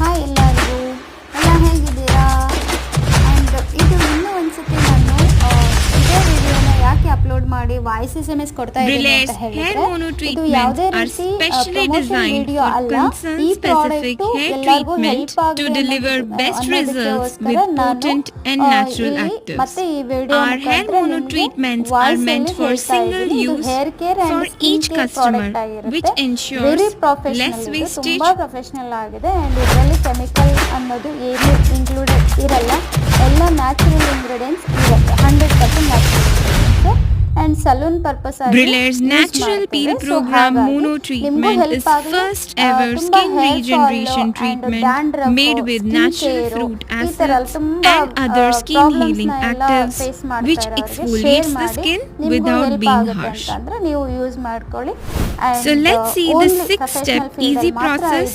Hi ಎಲ್ಲರಿಗೂ, ಎಲ್ಲ ಹೇಗಿದ್ದೀರಾ? ಆ್ಯಂಡ್ ಇದು ಇನ್ನೂ ಒಂದ್ಸತಿ ನಾನು ಇದೇ ವಿಡಿಯೋನ ಯಾಕೆ ಅಪ್ಲೋಡ್ ಮಾಡಿ ವಾಯ್ಸ್ SMS ಕೊಡ್ತಾ ಇದ್ದೀನಿ ಅಂತ ಹೇಳಿದ್ರೆ, ಇದು ಯಾವುದೇ ರೀತಿ ಪ್ರಮೋಷನ್ ವಿಡಿಯೋ ಅಲ್ಲ. ಈ ಪ್ರಾಡಕ್ಟು ಎಲ್ಲರಿಗೂ ಹೆಲ್ಪ್ ಆಗಲಿ ಅನ್ನೋದಕ್ಕೋಸ್ಕರ ನಾನು ಇಲ್ಲಿ ಮತ್ತೆ ಈ ವಿಡಿಯೋ ವಾಯ್ಸ್ ಅಲ್ಲಿ ಹೇಳ್ತಾ ಇದ್ದೀನಿ. ಇದು hair care and skin care product ಆಗಿರುತ್ತೆ. ವೆರಿ ಪ್ರೊಫೆಷನಲ್, ತುಂಬಾ ಪ್ರೊಫೆಷನಲ್ ಆಗಿದೆ. ಆ್ಯಂಡ್ ಇದರಲ್ಲಿ ಕೆಮಿಕಲ್ ಅನ್ನೋದು ಏನು ಇನ್ಕ್ಲೂಡೆಡ್ ಇರಲ್ಲ. ಎಲ್ಲ ನ್ಯಾಚುರಲ್ ಇಂಗ್ರೀಡಿಯೆಂಟ್ಸ್ ಇರುತ್ತೆ, 100% natural ingredients. and salon purpose Brilair's natural peel program mono treatment is first ever skin regeneration treatment made with natural fruit acids and other skin healing actives which exfoliates the skin without being harsh. So let's see the 6-step easy process